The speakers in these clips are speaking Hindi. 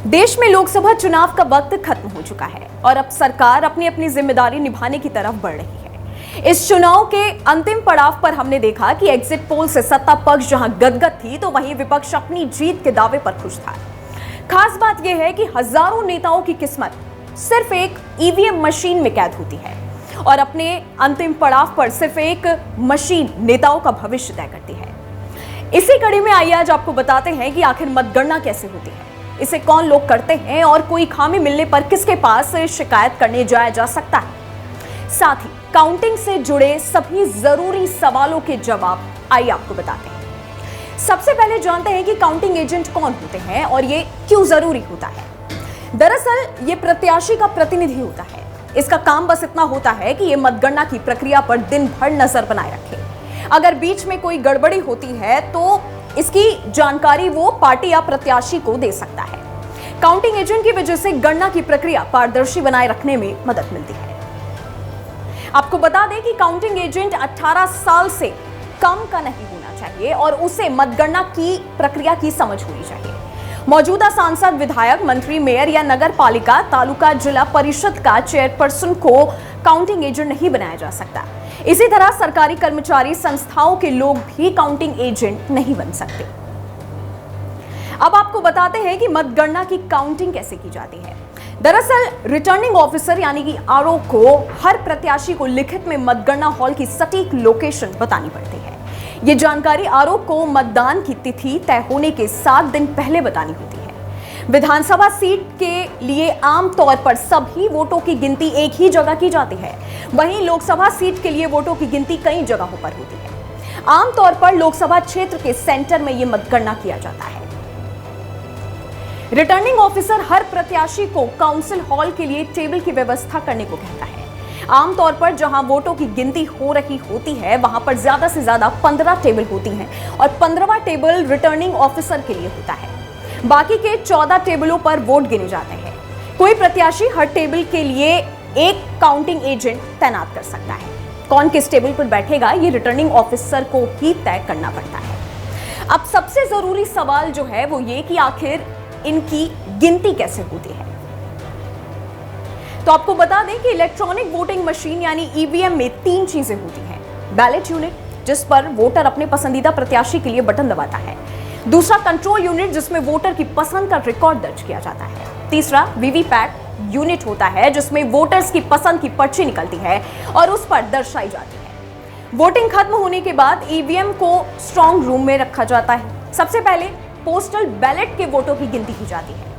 देश में लोकसभा चुनाव का वक्त खत्म हो चुका है और अब सरकार अपनी अपनी जिम्मेदारी निभाने की तरफ बढ़ रही है। इस चुनाव के अंतिम पड़ाव पर हमने देखा कि एग्जिट पोल से सत्ता पक्ष जहां गदगद थी तो वहीं विपक्ष अपनी जीत के दावे पर खुश था। खास बात यह है कि हजारों नेताओं की किस्मत सिर्फ एक ईवीएम मशीन में कैद होती है और अपने अंतिम पड़ाव पर सिर्फ एक मशीन नेताओं का भविष्य तय करती है। इसी कड़ी में आइए आज आपको बताते हैं कि आखिर मतगणना कैसे होती है, इसे कौन लोग करते हैं और कोई खामी मिलने पर किसके पास शिकायत करने जाया जा सकता है। साथ ही काउंटिंग से जुड़े सभी जरूरी सवालों के जवाब आइए आपको बताते हैं। सबसे पहले जानते हैं कि काउंटिंग एजेंट कौन होते हैं और ये क्यों जरूरी होता है। दरअसल ये प्रत्याशी का प्रतिनिधि होता है। इसका काम बस इतना होता है कि ये मतगणना की प्रक्रिया पर दिन भर नजर बनाए रखे। अगर बीच में कोई गड़बड़ी होती है तो इसकी जानकारी वो पार्टी या प्रत्याशी को दे सकता है। काउंटिंग एजेंट की वजह से गणना की प्रक्रिया पारदर्शी बनाए रखने में मदद मिलती है। आपको बता दें कि काउंटिंग एजेंट 18 साल से कम का नहीं होना चाहिए और उसे मतगणना की प्रक्रिया की समझ होनी चाहिए। मौजूदा सांसद, विधायक, मंत्री, मेयर या नगर पालिका, तालुका, जिला परिषद का चेयरपर्सन को काउंटिंग एजेंट नहीं बनाया जा सकता। इसी तरह सरकारी कर्मचारी, संस्थाओं के लोग भी काउंटिंग एजेंट नहीं बन सकते। अब आपको बताते हैं कि मतगणना की काउंटिंग कैसे की जाती है। दरअसल रिटर्निंग ऑफिसर यानी कि आरओ को हर प्रत्याशी को लिखित में मतगणना हॉल की सटीक लोकेशन बतानी पड़ती है। ये जानकारी आरओ को मतदान की तिथि तय होने के 7 दिन पहले बतानी होती है। विधानसभा सीट के लिए आमतौर पर सभी वोटों की गिनती एक ही जगह की जाती है, वहीं लोकसभा सीट के लिए वोटों की गिनती कई जगहों पर होती है। आमतौर पर लोकसभा क्षेत्र के सेंटर में यह मतगणना किया जाता है। रिटर्निंग ऑफिसर हर प्रत्याशी को काउंसिल हॉल के लिए टेबल की व्यवस्था करने को कहता है। आमतौर पर जहां वोटों की गिनती हो रही होती है वहां पर ज्यादा से ज्यादा 15 टेबल होती हैं और 15वां टेबल रिटर्निंग ऑफिसर के लिए होता है। बाकी के 14 टेबलों पर वोट गिने जाते हैं। कोई प्रत्याशी हर टेबल के लिए एक काउंटिंग एजेंट तैनात कर सकता है। कौन किस टेबल पर बैठेगा ये रिटर्निंग ऑफिसर को ही तय करना पड़ता है। अब सबसे जरूरी सवाल जो है वो ये कि आखिर इनकी गिनती कैसे होती है। तो आपको बता दें कि इलेक्ट्रॉनिक वोटिंग मशीन यानी ईवीएम में 3 चीजें होती हैं। बैलेट यूनिट, जिस पर वोटर अपने पसंदीदा प्रत्याशी के लिए बटन दबाता है। दूसरा कंट्रोल यूनिट, जिसमें वोटर की पसंद का रिकॉर्ड दर्ज किया जाता है। तीसरा वीवीपैट यूनिट होता है जिसमें वोटर्स की पसंद की पर्ची निकलती है और उस पर दर्शाई जाती है। वोटिंग खत्म होने के बाद ईवीएम को स्ट्रांग रूम में रखा जाता है। सबसे पहले पोस्टल बैलेट के वोटों की गिनती की जाती है।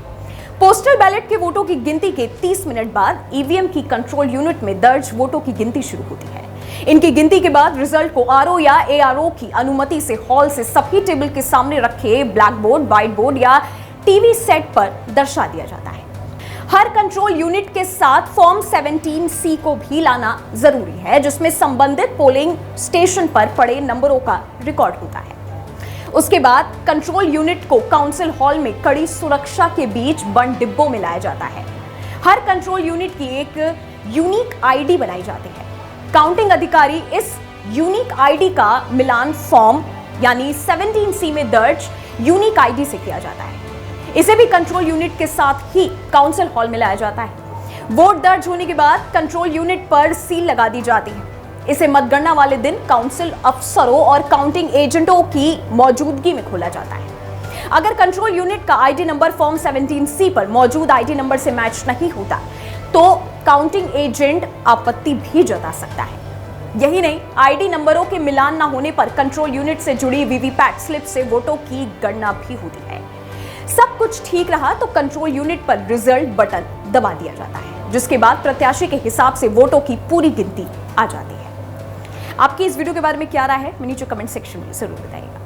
पोस्टल बैलेट के वोटों की गिनती के 30 मिनट बाद ईवीएम की कंट्रोल यूनिट में दर्ज वोटों की गिनती शुरू होती है। इनकी गिनती के बाद रिजल्ट को आरओ या एआरओ की अनुमति से हॉल से सभी टेबल के सामने रखे ब्लैक बोर्ड, व्हाइट बोर्ड या टीवी सेट पर दर्शा दिया जाता है। हर कंट्रोल यूनिट के साथ फॉर्म 17C को भी लाना जरूरी है, जिसमें संबंधित पोलिंग स्टेशन पर पड़े नंबरों का रिकॉर्ड होता है। उसके बाद कंट्रोल यूनिट को काउंसिल हॉल में कड़ी सुरक्षा के बीच बंद डिब्बों में लाया जाता है। हर कंट्रोल यूनिट की एक यूनिक आईडी बनाई जाती है। काउंटिंग अधिकारी इस यूनिक आईडी का मिलान फॉर्म यानी 17C में दर्ज यूनिक आईडी से किया जाता है। इसे भी कंट्रोल यूनिट के साथ ही काउंसिल हॉल में लाया जाता है। वोट दर्ज होने के बाद कंट्रोल यूनिट पर सील लगा दी जाती है। इसे मतगणना वाले दिन काउंसिल अफसरों और काउंटिंग एजेंटों की मौजूदगी में खोला जाता है। अगर कंट्रोल यूनिट का आईडी नंबर फॉर्म 17C पर मौजूद आईडी नंबर से मैच नहीं होता तो काउंटिंग एजेंट आपत्ति भी जता सकता है। यही नहीं, आईडी नंबरों के मिलान न होने पर कंट्रोल यूनिट से जुड़ी वीवीपैट स्लिप से वोटों की गणना भी होती है। सब कुछ ठीक रहा तो कंट्रोल यूनिट पर रिजल्ट बटन दबा दिया जाता है, जिसके बाद प्रत्याशी के हिसाब से वोटों की पूरी गिनती आ जाती है। आपकी इस वीडियो के बारे में क्या राय है, नीचे कमेंट सेक्शन में जरूर बताइएगा।